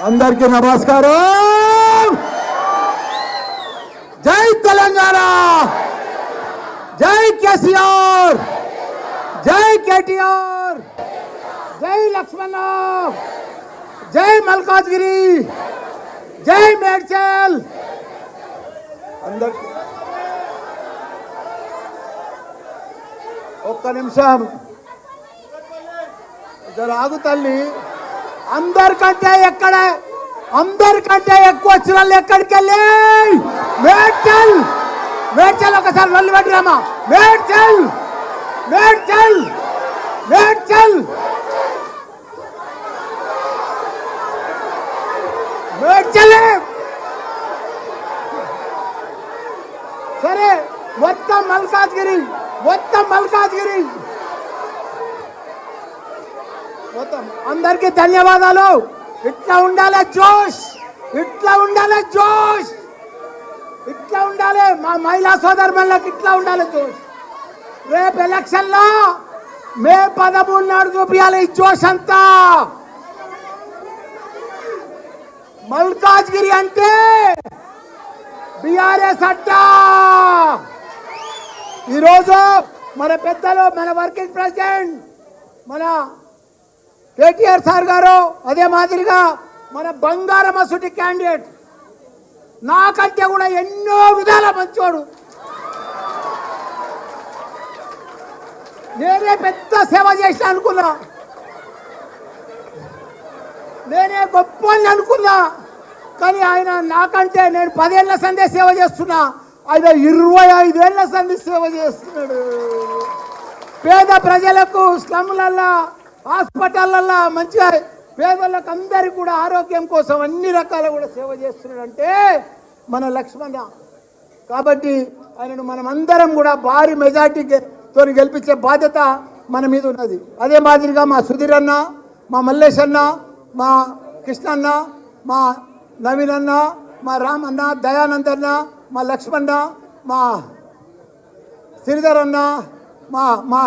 అందరికీ నమస్కారం. జై తెలంగాణ, జై కేసీఆర్, జై కేటీఆర్, జై లక్ష్మణ, జై మల్కాజ్గిరి, జై మేడ్చల్. అందరికీ ఒక్క నిమిషం ఇద్దరు ఆగు తల్లి. అందరికంటే ఎక్కువ వచ్చిన వాళ్ళు ఎక్కడికి వెళ్ళి మేడ్చల్ మేడ్చల్ ఒకసారి నల్లు పెట్టిరామా. మేడ్చల్ మేడ్చల్ మేడ్చల్ మేడ్చల్. సరే మొత్తం మల్కాజ్గిరి మొత్తం అందరికీ ధన్యవాదాలు. ఇట్లా ఉండాలి జోష్, ఇట్లా ఉండాలి మా మహిళా సోదరులకు, ఇట్లా ఉండాలి జోష్. రేపు ఎలక్షన్ లో మే 13 నాడు చూపించాలి ఈ జోష్ అంతా. మల్కాజ్గిరి అంటే బీఆర్ఎస్ అడ్డా. ఈరోజు మన పెద్దలు, మన వర్కింగ్ ప్రెసిడెంట్ మన కేటీఆర్ సార్ గారు, అదే మాదిరిగా మన బంగారం అసుటి క్యాండిడేట్, నాకంటే కూడా ఎన్నో విధాల మంచోడు. నేనే పెద్ద సేవ చేసిన అనుకున్నా, నేనే గొప్ప అనుకున్నా. కానీ ఆయన నాకంటే, నేను 10 ఏళ్ల సందే సేవ చేస్తున్నా, ఆయన 25 ఏళ్ల సంది సేవ చేస్తున్నాడు. పేద ప్రజలకు స్లమ్లల్లో, హాస్పిటళ్ళల్లో మంచిగా పేదలకు అందరికీ కూడా ఆరోగ్యం కోసం అన్ని రకాల కూడా సేవ చేస్తున్నాడంటే మన లక్ష్మణ. కాబట్టి ఆయనను మనం అందరం కూడా భారీ మెజార్టీతో గెలిపించే బాధ్యత మన మీద ఉన్నది. అదే మాదిరిగా మా సుధీర్ అన్న, మా మల్లేష్ అన్న, మా కృష్ణ అన్న, మా నవీన్ అన్న, మా రామ్ అన్న, దయానంద్ అన్న, మా లక్ష్మణ, మా శ్రీధర్ అన్న, మా మా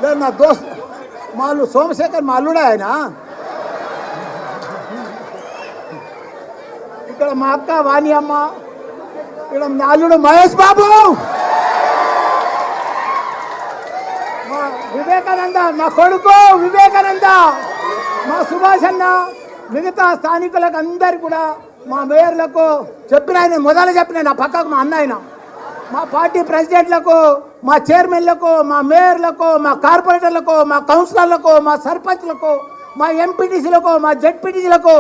లేదు నా దోస్త్ మా సోమశేఖర్, మా అల్లుడే ఆయన. ఇక్కడ మా అక్క వాణి అమ్మ, ఇక్కడ నా అల్లుడు మహేష్ బాబు, మా వివేకానంద, మా కొడుకు వివేకానంద, మా సుభాష్ అన్న, మిగతా స్థానికులకు అందరు కూడా, మా మేయర్లకు చెప్పిన, ఆయన మొదలు చెప్పిన, నా పక్కకు మా అన్న ఆయన, మా పార్టీ ప్రెసిడెంట్లకు, మా చైర్మన్లకు, మా మేయర్లకు, మా కార్పొరేటర్లకు, మా కౌన్సిలర్లకు, మా సర్పంచ్లకు, మా ఎంపీటీసీలకు, మా జెడ్పీటీసీలకు,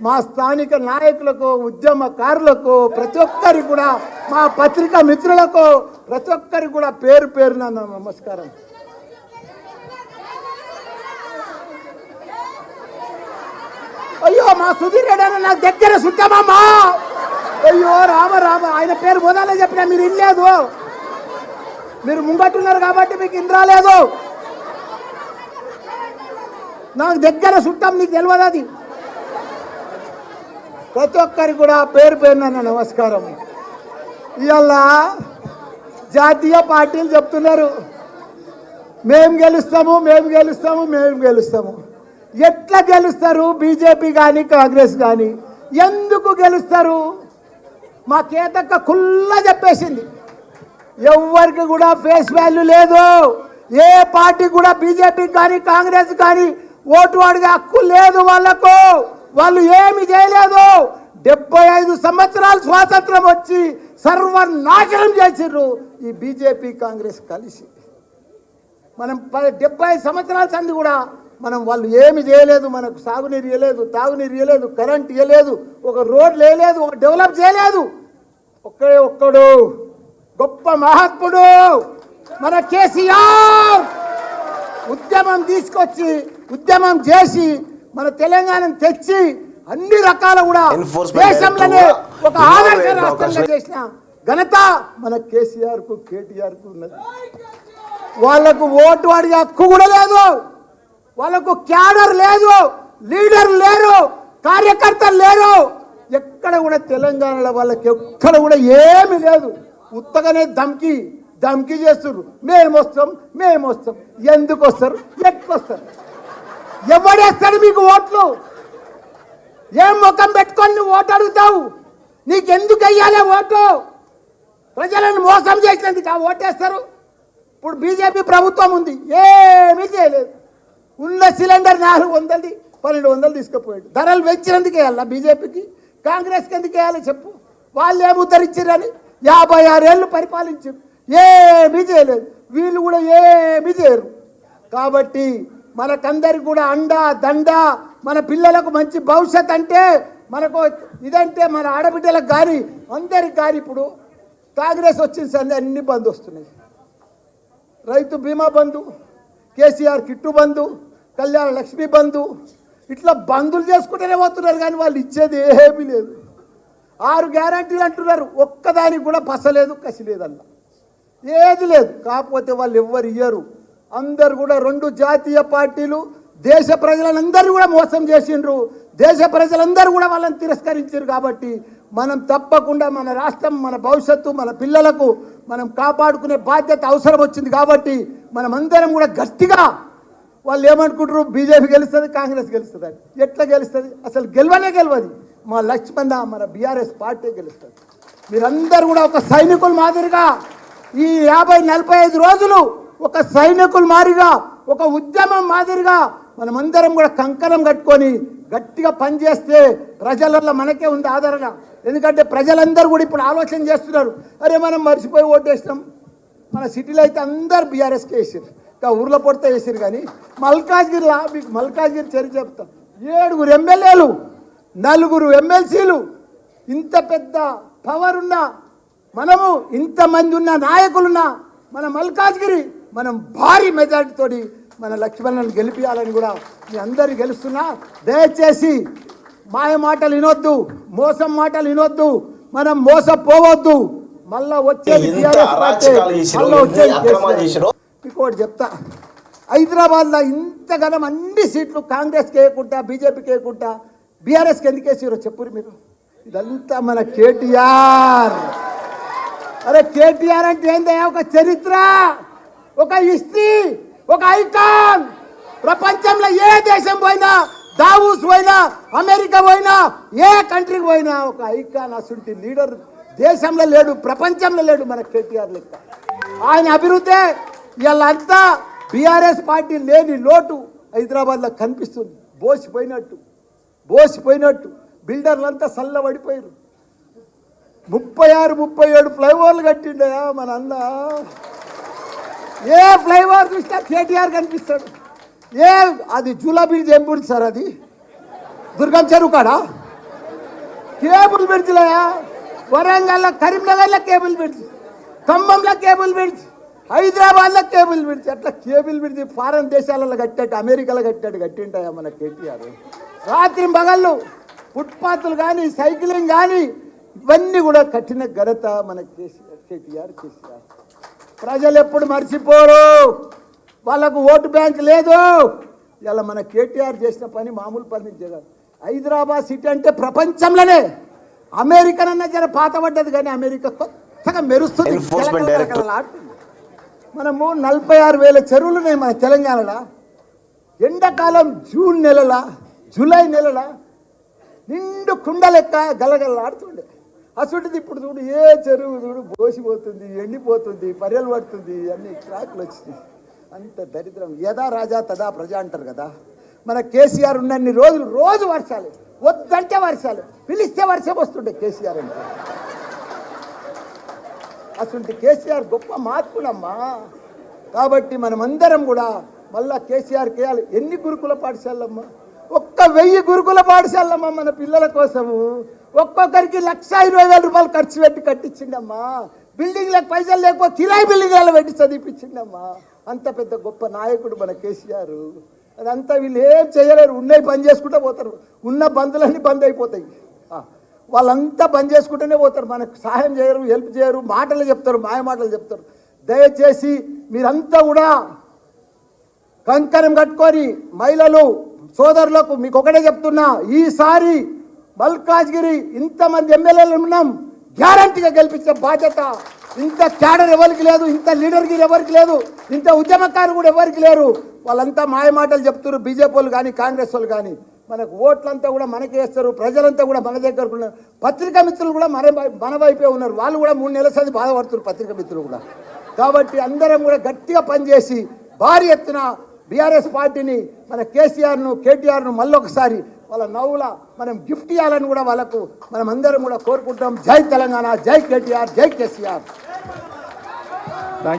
మా స్థానిక నాయకులకు, ఉద్యమకారులకు, ప్రతి ఒక్కరికి కూడా, మా పత్రికా మిత్రులకు, ప్రతి ఒక్కరికి కూడా పేరు పేరున నమస్కారం. అయ్యో మా సుధీర్ రెడ్డి అన్న నాకు దగ్గర సుట్టమమ్మా. అయ్యో రామ ఆయన పేరు మొదలే చెప్పినా మీరు ఇల్లేదు, మీరు ముంగట్టున్నారు కాబట్టి మీకు ఇన్ రాలేదు. నాకు దగ్గర చుట్టం, నీకు తెలియదు అది. ప్రతి ఒక్కరికి కూడా పేరు పేరున నమస్కారం. ఇవాళ జాతీయ పార్టీలు చెప్తున్నారు మేము గెలుస్తాము. ఎట్లా గెలుస్తారు? బీజేపీ కానీ కాంగ్రెస్ కానీ ఎందుకు గెలుస్తారు? మా కేతక్క కుల్లా చెప్పేసింది, ఎవరికి కూడా ఫేస్ వాల్యూ లేదు. ఏ పార్టీ కూడా బీజేపీ కానీ కాంగ్రెస్ కానీ ఓటు అడిగే హక్కు లేదు వాళ్ళకు. వాళ్ళు ఏమి చేయలేదు. 75 సంవత్సరాలు స్వాతంత్రం వచ్చి సర్వనాశనం చేసిర్రు ఈ బీజేపీ కాంగ్రెస్ కలిసి. మనం 75 సంవత్సరాల సంది కూడా వాళ్ళు ఏమి చేయలేదు. మనకు సాగునీరు ఇవ్వలేదు, తాగునీరు ఇవ్వలేదు, కరెంట్ ఇవ్వలేదు, ఒక రోడ్లు వేయలేదు, ఒక డెవలప్ చేయలేదు. ఒక్కడు గొప్ప మహాత్ముడు మన కేసీఆర్. ఉద్యమం తీసుకొచ్చి, ఉద్యమం చేసి మన తెలంగాణను తెచ్చి అన్ని రకాల కూడా దేశంలోనే ఒక ఆదర్శ రాష్ట్రంగా చేసిన ఘనత మన కేసీఆర్ కు, కేటీఆర్ కు ఉన్నది. వాళ్లకు ఓటు అడిగే హక్కు కూడా లేదు, వాళ్ళకు క్యాడర్ లేదు, లీడర్ లేరు, కార్యకర్తలు లేరు. ఎక్కడ కూడా తెలంగాణలో వాళ్ళకి ఎక్కడ కూడా ఏమి లేదు. ఉత్తగానే ధమ్కి చేస్తున్నారు. మేము వస్తాం. ఎందుకు వస్తారు? ఎట్లొస్తారు? ఎవడేస్తాడు మీకు ఓట్లు? ఏం ముఖం పెట్టుకొని నువ్వు ఓటు అడుగుతావు? నీకెందుకు వెయ్యాలి ఓటు? ప్రజలను మోసం చేసినందుకు ఆ ఓటేస్తారు. ఇప్పుడు బీజేపీ ప్రభుత్వం ఉంది, ఏమీ చేయలేదు. ఉన్న సిలిండర్ 400, 1200 తీసుకుపోయాడు. ధరలు పెంచినందుకు వేయాలా బీజేపీకి? కాంగ్రెస్కి ఎందుకు వేయాలి చెప్పు? వాళ్ళు ఏమి ఉద్ధరించారని 56 ఏళ్ళు పరిపాలించారు, ఏమీ చేయలేదు. వీళ్ళు కూడా ఏమీ చేయరు. కాబట్టి మనకందరికి కూడా అండా దండ, మన పిల్లలకు మంచి భవిష్యత్ అంటే మనకు ఇదంటే మన ఆడబిడ్డలకు కానీ అందరికి కానీ ఇప్పుడు కాంగ్రెస్ వచ్చిన సంది అన్ని బంద్ వస్తున్నాయి. రైతు బీమా బంధు, కేసీఆర్ కిట్టు బంధు, కళ్యాణ లక్ష్మి బంధు, ఇట్లా బంధులు చేసుకుంటూనే పోతున్నారు. కానీ వాళ్ళు ఇచ్చేది ఏమీ లేదు. 6 గ్యారంటీలు అంటున్నారు, ఒక్కదానికి కూడా పసలేదు, కసి లేదన్న, ఏది లేదు. కాకపోతే వాళ్ళు ఎవ్వరు ఇయ్యరు. అందరు కూడా 2 జాతీయ పార్టీలు దేశ ప్రజలందరూ కూడా మోసం చేసిండ్రు. దేశ ప్రజలందరూ కూడా వాళ్ళని తిరస్కరించారు. కాబట్టి మనం తప్పకుండా మన రాష్ట్రం, మన భవిష్యత్తు, మన పిల్లలకు మనం కాపాడుకునే బాధ్యత అవసరం వచ్చింది. కాబట్టి మనం అందరం కూడా గట్టిగా, వాళ్ళు ఏమనుకుంటారు బీజేపీ గెలుస్తుంది, కాంగ్రెస్ గెలుస్తుంది అని. ఎట్లా గెలుస్తుంది? అసలు గెలవదు. మా లక్ష్మణ, మన బీఆర్ఎస్ పార్టీ గెలుస్తుంది. మీరందరూ కూడా ఒక సైనికుల మాదిరిగా ఈ 50-45 రోజులు ఒక సైనికుల మాదిరిగా, ఒక ఉద్యమం మాదిరిగా మనమందరం కూడా కంకణం కట్టుకొని గట్టిగా పనిచేస్తే ప్రజలలో మనకే ఉంది ఆదరణ. ఎందుకంటే ప్రజలందరూ కూడా ఇప్పుడు ఆలోచన చేస్తున్నారు, అరే మనం మర్చిపోయి ఓటేసినాం. మన సిటీలో అయితే అందరు బీఆర్ఎస్కి వేసారు, ఇంకా ఊర్లో పొడితే వేసారు. కానీ మల్కాజ్గిరిలో, మీకు మల్కాజ్గిరి చరిత్ర చెప్తాం, 7 ఎమ్మెల్యేలు, 4 ఎమ్మెల్సీలు, ఇంత పెద్ద పవర్ ఉన్న మనము, ఇంతమంది ఉన్న నాయకులున్నా మన మల్కాజ్గిరి మనం భారీ మెజారిటీతోటి మన లక్ష్మణ్ని గెలిపించాలని కూడా మీ అందరు గెలుస్తున్నా. దయచేసి మాయ మాటలు వినొద్దు, మోసం మాటలు వినొద్దు, మనం మోసపోవద్దు. మళ్ళా వచ్చేది ఇంకోటి చెప్తా, హైదరాబాద్లో ఇంతగానం అన్ని సీట్లు కాంగ్రెస్కి వేయకుండా, బీజేపీకి వేయకుండా బీఆర్ఎస్కి ఎందుకు వేసారో చెప్పురు మీరు. ఇదంతా మన కేటీఆర్. అరే కేటీఆర్ అంటే ఏందయ్యా? ఒక చరిత్ర, ఒక హిస్టరీ, ఒక ఐకాన్. ప్రపంచంలో ఏ దేశం పోయినా, దావూస్ పోయినా, అమెరికా పోయినా, ఏ కంట్రీకి పోయినా ఒక ఐకాన్. అసలు లీడర్ దేశంలో లేడు, ప్రపంచంలో లేడు మన కేటీఆర్ లెక్క. ఆయన అభివృద్ధి వీళ్ళంతా బీఆర్ఎస్ పార్టీ లేని లోటు హైదరాబాద్లో కనిపిస్తుంది. బోసిపోయినట్టు బిల్డర్లంతా చల్లబడిపోయారు. 36-37 ఫ్లైఓవర్లు కట్టిండయా మన అన్న. ఏ ఫ్లైఓవర్ చూసినా కేటీఆర్ కనిపిస్తాడు. అది జూలా బ్రిడ్జ్ ఏం బ్రిడ్జ్ సార్? అది దుర్గం చెరువు కాడా కేబుల్ బ్రిడ్జ్లయా. వరంగల్లో, కరీంనగర్లో కేబుల్ బ్రిడ్జ్, ఖమ్మంలో కేబుల్ బ్రిడ్జ్, హైదరాబాద్లో కేబుల్ బ్రిడ్జ్. అట్లా కేబుల్ బ్రిడ్జ్ ఫారెన్ దేశాలలో కట్టాడు, అమెరికాలో కట్టింటాయా మన కేటీఆర్. రాత్రి పగళ్ళు ఫుట్పాత్లు కానీ, సైక్లింగ్ కానీ ఇవన్నీ కూడా కట్టిన ఘనత మన కేటీఆర్. ప్రజలు ఎప్పుడు మర్చిపోరు, వాళ్ళకు ఓటు బ్యాంక్ లేదు. ఇలా మన కేటీఆర్ చేసిన పని మామూలు పని జగన్. హైదరాబాద్ సిటీ అంటే ప్రపంచంలోనే, అమెరికన్ అన్న జర పాత పడ్డది కానీ అమెరికా కొత్తగా మెరుస్తుంది. మనము 46,000 చెరువులు ఉన్నాయి మన తెలంగాణలో. ఎండాకాలం జూన్ నెలల, జూలై నెలల నిండు కుండ లెక్క గలగలలాడుతుండే. అసలుది ఇప్పుడు చూడు, ఏ చెరువు చూడు బోసిపోతుంది, ఎండిపోతుంది, పర్యలు పడుతుంది, అన్ని ట్రాక్లు వచ్చినాయి. అంత దరిద్రం. యథా రాజా తదా ప్రజ అంటారు కదా. మన కేసీఆర్ ఉన్నన్ని రోజులు రోజు వర్షాలు, వద్దంటే వర్షాలు, పిలిస్తే వర్షం వస్తుండే కేసీఆర్ అంటే. అసలు కేసీఆర్ గొప్ప మార్పులమ్మా. కాబట్టి మనమందరం కూడా మళ్ళా కేసీఆర్కి వేయాలి. ఎన్ని గురుకుల పాఠశాలమ్మా? 1,000 గురుకుల పాఠశాలమ్మా మన పిల్లల కోసము. ఒక్కొక్కరికి 1,20,000 రూపాయలు ఖర్చు పెట్టి కట్టించిండమ్మా. బిల్డింగ్లకు పైసలు లేకపోతే కిరాయి బిల్డింగ్లలో పెట్టి చదివిపించిండమ్మా. అంత పెద్ద గొప్ప నాయకుడు మన కేసీఆర్. అదంతా వీళ్ళు ఏం చేయలేరు, ఉన్నాయి బంద్ చేసుకుంటూ పోతారు. ఉన్న బంధులన్నీ బంద్ అయిపోతాయి. వాళ్ళంతా బంద్ చేసుకుంటూనే పోతారు, మనకు సహాయం చేయరు, హెల్ప్ చేయరు, మాటలు చెప్తారు, మాయ మాటలు చెప్తారు. దయచేసి మీరంతా కూడా కంకణం కట్టుకొని, మహిళలు సోదరులకు మీకు ఒకటే చెప్తున్నా, ఈసారి మల్కాజ్గిరి ఇంతమంది ఎమ్మెల్యేలు ఉన్నాం, గ్యారంటీగా గెలిపించే బాధ్యత ఇంత క్యాడర్ ఎవరికి లేదు, ఇంత లీడర్కి ఎవరికి లేదు, ఇంత ఉద్యమకారు కూడా ఎవరికి లేరు. వాళ్ళంతా మాయ మాటలు చెప్తున్నారు, బీజేపీ వాళ్ళు కానీ కాంగ్రెస్ వాళ్ళు కానీ. మనకు ఓట్లంతా కూడా మనకి వేస్తారు, ప్రజలంతా కూడా మన దగ్గరకు ఉన్నారు. పత్రికా మిత్రులు కూడా మన వైపే ఉన్నారు, వాళ్ళు కూడా 3 నెలల సంది బాధపడుతున్నారు పత్రికా మిత్రులు కూడా. కాబట్టి అందరం కూడా గట్టిగా పనిచేసి భారీ ఎత్తున బీఆర్ఎస్ పార్టీని మన కేసీఆర్ను కేటీఆర్ను మళ్ళొకసారి వాళ్ళ నవ్వుల మనం గిఫ్ట్ ఇవ్వాలని కూడా వాళ్ళకు మనం అందరం కూడా కోరుకుంటాం. జై తెలంగాణ, జై కేటీఆర్, జై కేసీఆర్.